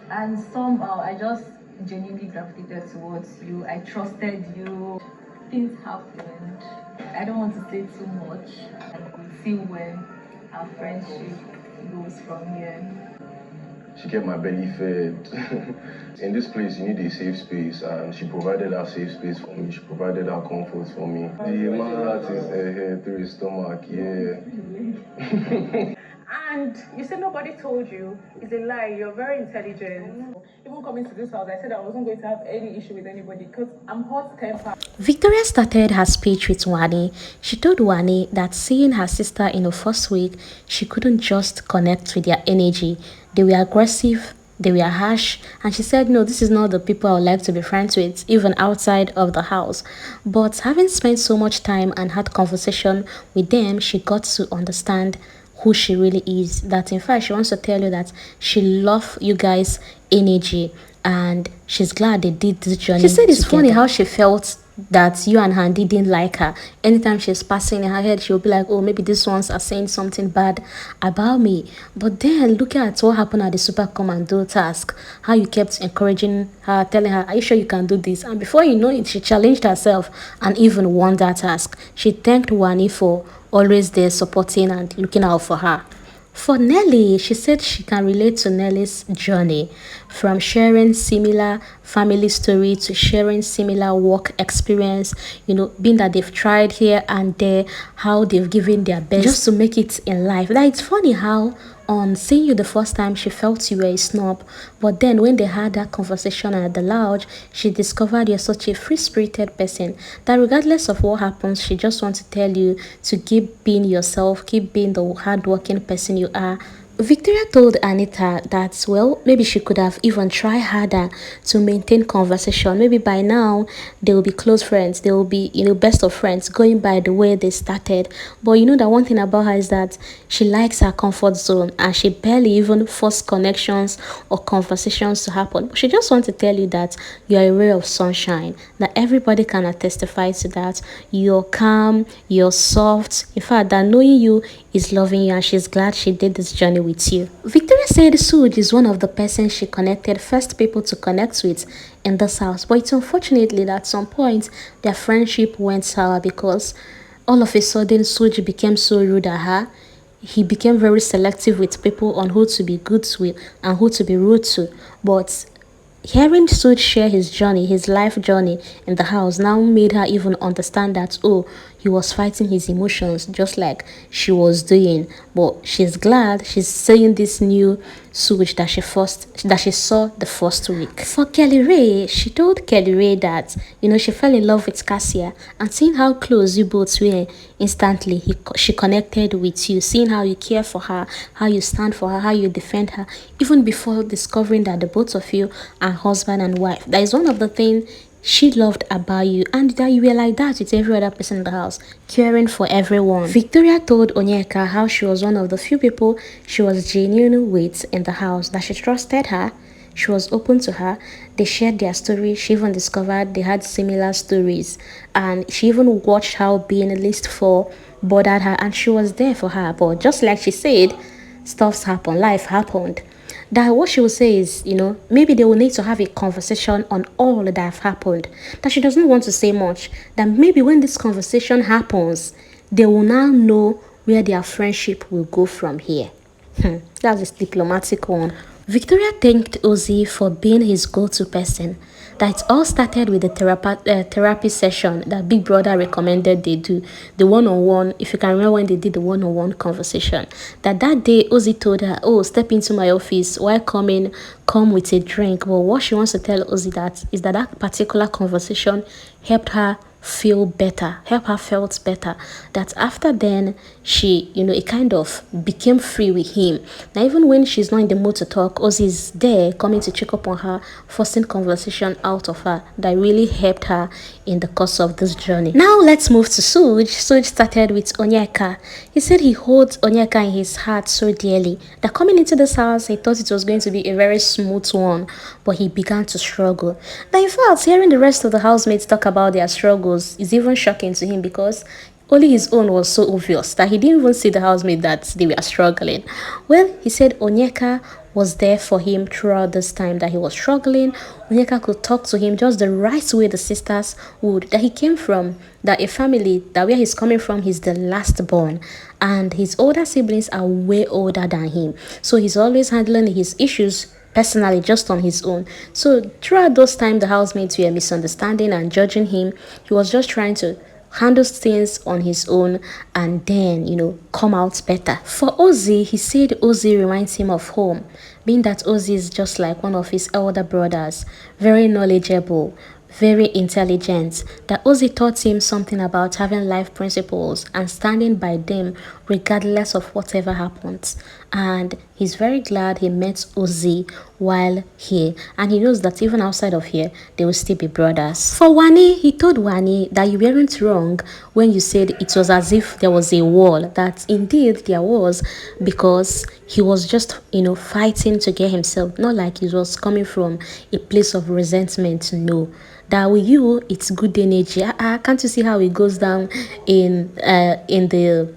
And somehow I just genuinely gravitated towards you. I trusted you. Things happened. I don't want to say too much. I could see where our friendship goes from here. She kept my belly fed. In this place, you need a safe space, and she provided that safe space for me. She provided that comfort for me. The man that is head through his stomach, yeah. And you said nobody told you. It's a lie. You're very intelligent. Even coming to this house, I said I wasn't going to have any issue with anybody because I'm hot tempered. Victoria started her speech with Wani. She told Wani that seeing her sister in the first week, she couldn't just connect with their energy. They were aggressive, they were harsh, and she said, no, this is not the people I would like to be friends with, even outside of the house. But having spent so much time and had conversation with them, she got to understand who she really is. That in fact, she wants to tell you that she loves you guys' energy and she's glad they did this journey. She said it's funny how she felt that you and Handy didn't like her. Anytime she's passing in her head, she'll be like, oh, maybe these ones are saying something bad about me. But then look at what happened at the Super Commando task. How you kept encouraging her, telling her, are you sure you can do this? And before you know it, she challenged herself and even won that task. She thanked Wani for always there supporting and looking out for her. For Nelly, she said she can relate to Nelly's journey from sharing similar family story to sharing similar work experience, being that they've tried here and there, how they've given their best just to make it in life. Now, it's funny how on seeing you the first time, she felt you were a snob, but then when they had that conversation at the lounge, she discovered you're such a free-spirited person that regardless of what happens, she just wants to tell you to keep being yourself, keep being the hardworking person you are. Victoria told Anita that, well, maybe she could have even tried harder to maintain conversation. Maybe by now they will be close friends. They will be, best of friends, going by the way they started. But that one thing about her is that she likes her comfort zone and she barely even force connections or conversations to happen. But she just wants to tell you that you're a ray of sunshine, that everybody can testify to that. You're calm, you're soft. In fact, that knowing you is loving you and she's glad she did this journey with you. Victoria said Sooj is one of the persons she connected first people to connect with in this house, but it's unfortunately that at some point their friendship went sour because all of a sudden Sooj became so rude at her. He became very selective with people on who to be good to and who to be rude to. But hearing Sooj share his journey, his life journey in the house now made her even understand that, oh, he was fighting his emotions just like she was doing. But she's glad she's seeing this new Sooj that she saw the first week. For Kelly Ray, she told Kelly Ray that, she fell in love with Cassia and seeing how close you both were instantly, she connected with you, seeing how you care for her, how you stand for her, how you defend her, even before discovering that the both of you are husband and wife. That is one of the things she loved about you, and that you were like that with every other person in the house, caring for everyone. Victoria told Onyeka how she was one of the few people she was genuine with in the house, that she trusted her, she was open to her. They shared their story. She even discovered they had similar stories, and she even watched how being list for bothered her, and she was there for her. But just like she said, stuffs happen, life happened. That what she will say is, maybe they will need to have a conversation on all that have happened. That she doesn't want to say much. That maybe when this conversation happens, they will now know where their friendship will go from here. That's a diplomatic one. Victoria thanked Ozzy for being his go-to person. That it all started with the therapy session that Big Brother recommended they do, the one-on-one. If you can remember when they did the one-on-one conversation, that day Ozzy told her, oh, step into my office, while coming, come with a drink. But what she wants to tell Ozzy that particular conversation helped her feel better, help her felt better. That after then, she, it kind of became free with him. Now, even when she's not in the mood to talk, Ozzy's there coming to check up on her, forcing conversation out of her. That really helped her in the course of this journey. Now, let's move to Sooj. Sooj started with Onyeka. He said he holds Onyeka in his heart so dearly that coming into this house, he thought it was going to be a very smooth one, but he began to struggle. Now, in fact, hearing the rest of the housemates talk about their struggles is even shocking to him because only his own was so obvious that he didn't even see the housemate that they were struggling. Well, he said Onyeka was there for him throughout this time that he was struggling. Onyeka could talk to him just the right way the sisters would. That he came from, that a family, that where he's coming from, he's the last born. And his older siblings are way older than him. So he's always handling his issues personally just on his own. So throughout those times the housemates were misunderstanding and judging him. He was just trying to handle things on his own and then come out better. For Ozzy, he said Ozzy reminds him of home, being that Ozzy is just like one of his elder brothers, very knowledgeable, very intelligent, that Ozzy taught him something about having life principles and standing by them regardless of whatever happens. And he's very glad he met Ozzy while here, and he knows that even outside of here they will still be brothers. For Wani, he told Wani that you weren't wrong when you said it was as if there was a wall. That indeed there was, because he was just fighting to get himself, not like he was coming from a place of resentment. No, that with you it's good energy. Can't you see how it goes down in the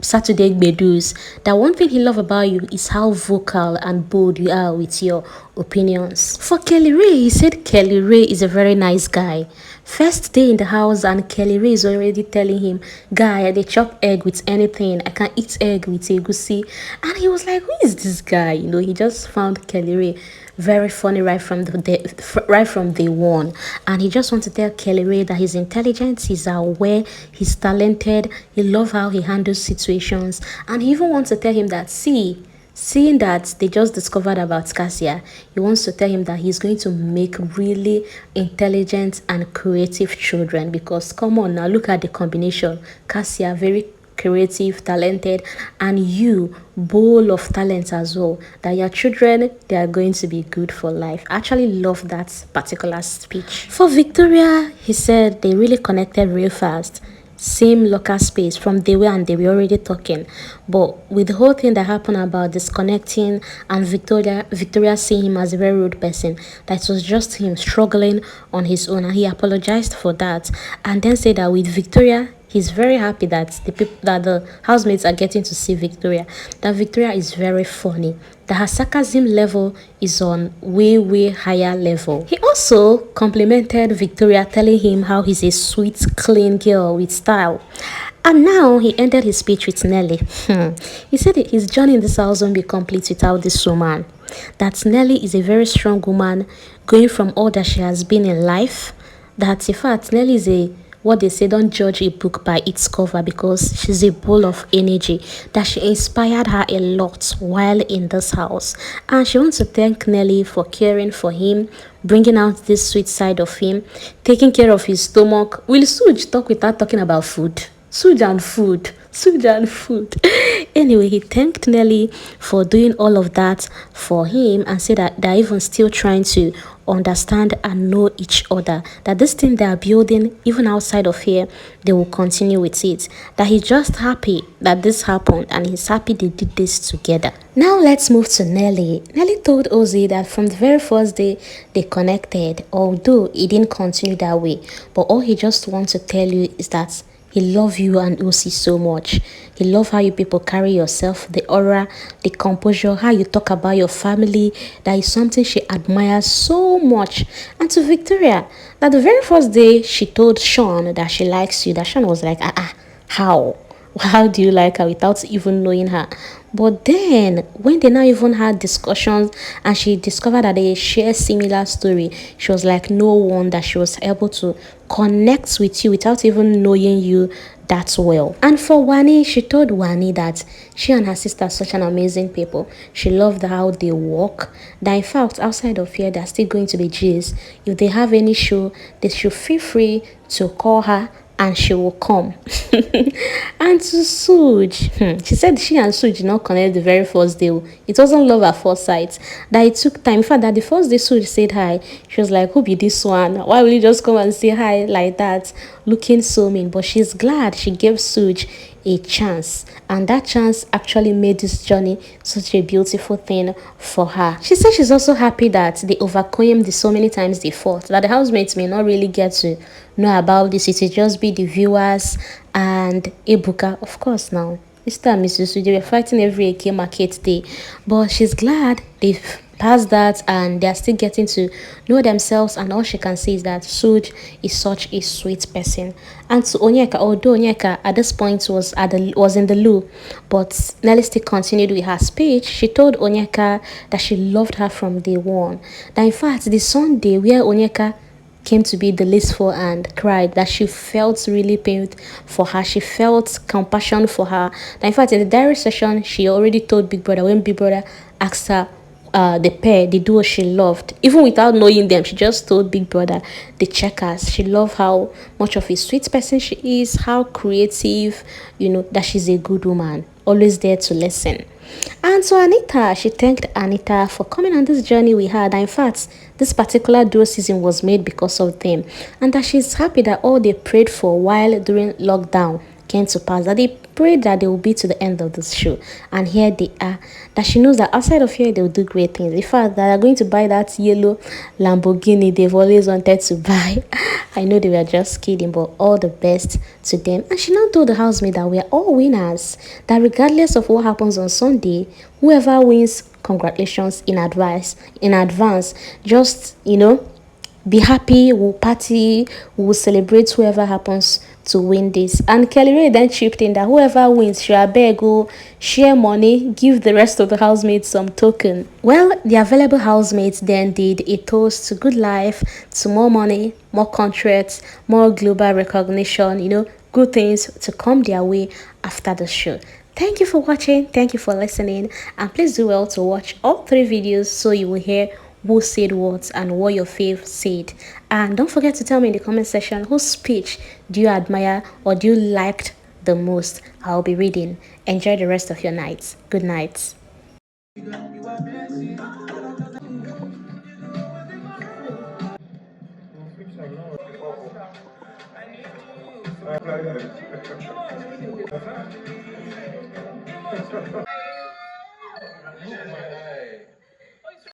Saturday Bedus? That one thing he loves about you is how vocal and bold you are with your opinions. For Kelly Ray, he said Kelly Ray is a very nice guy. First day in the house and Kelly Ray is already telling him, guy, they chop egg with anything. I can eat egg with egusi. And he was like, who is this guy? He just found Kelly Ray very funny right from day one, and he just wants to tell Kelly Ray that he's intelligent, he's aware, he's talented, he loves how he handles situations, and he even wants to tell him that seeing that they just discovered about Cassia, he wants to tell him that he's going to make really intelligent and creative children, because come on now, look at the combination. Cassia, very creative, talented, and you, bowl of talent as well, that your children, they are going to be good for life. I actually love that particular speech. For Victoria, he said they really connected real fast. Same local space from day one, and they were already talking. But with the whole thing that happened about disconnecting and Victoria seeing him as a very rude person, that it was just him struggling on his own, and he apologized for that, and then said that with Victoria, he's very happy that the housemates are getting to see Victoria. That Victoria is very funny. That her sarcasm level is on way higher level. He also complimented Victoria, telling him how he's a sweet, clean girl with style. And now he ended his speech with Nelly. He said that his journey in this house won't be complete without this woman. That Nelly is a very strong woman, going from all that she has been in life. That in fact Nelly is what they say, don't judge a book by its cover, because she's a bowl of energy. That she inspired her a lot while in this house, and she wants to thank Nelly for caring for him, bringing out this sweet side of him, taking care of his stomach. Will Sooj talk without talking about food? Sooj and food. Anyway, he thanked Nelly for doing all of that for him, and said that they're even still trying to understand and know each other. That this thing they are building, even outside of here, they will continue with it. That he's just happy that this happened, and he's happy they did this together. Now let's move to Nelly. Nelly told Ozzy that from the very first day they connected, although it didn't continue that way, but all he just wants to tell you is that he loves you and Ozzy so much. He loves how you people carry yourself, the aura, the composure, how you talk about your family. That is something she admires so much. And to Victoria, that the very first day she told Sean that she likes you, that Sean was like, how? How do you like her without even knowing her? But then, when they now even had discussions and she discovered that they share similar story, she was like, no wonder she was able to connect with you without even knowing you that well. And for Wani, she told Wani that she and her sister are such an amazing people. She loved how they walk. That in fact, outside of here, they're still going to be G's. If they have any show, they should feel free to call her and she will come. And to Sooj, she said she and Sooj did not connect the very first day. It wasn't love at first sight. That it took time. In fact, that the first day Sooj said hi, she was like, who be this one? Why will you just come and say hi like that? Looking so mean. But she's glad she gave Sooj a chance, and that chance actually made this journey such a beautiful thing for her. She said she's also happy that they overcame the so many times they fought, that the housemates may not really get to know about this. It will just be the viewers and Ebuka, of course. Now Mr. and Mrs. Sooj, they were fighting every Eke market day, but she's glad they've passed that and they are still getting to know themselves. And all she can say is that Sooj is such a sweet person. And to Onyeka, although Onyeka at this point was in the loo, but Nelly still continued with her speech. She told Onyeka that she loved her from day one. That in fact, the Sunday where Onyeka came to be the list for and cried, that she felt really pained for her. She felt compassion for her. And in fact, in the diary session, she already told Big Brother when Big Brother asked her the duo she loved, even without knowing them, she just told Big Brother the checkers. She loved how much of a sweet person she is, how creative, that she's a good woman, always there to listen. And so Anita, she thanked Anita for coming on this journey we had. And in fact, this particular duo season was made because of them. And that she's happy that all they prayed for while during lockdown came to pass. That they prayed that they will be to the end of this show. And here they are. That she knows that outside of here, they will do great things. In fact, that they're going to buy that yellow Lamborghini they've always wanted to buy. I know they were just kidding, but all the best to them. And she now told the housemaid that we are all winners. That regardless of what happens on Sunday, whoever wins, congratulations in advance. Just, be happy, we'll party, we'll celebrate whoever happens to win this. And Kelly Ray then chipped in that whoever wins should beg or share money, give the rest of the housemates some token. Well, the available housemates then did a toast to good life, to more money, more contracts, more global recognition, good things to come their way after the show. Thank you for watching, thank you for listening, and please do well to watch all 3 videos so you will hear who said what and what your fave said. And don't forget to tell me in the comment section whose speech do you admire or do you liked the most. I'll be reading. Enjoy the rest of your night. Good night.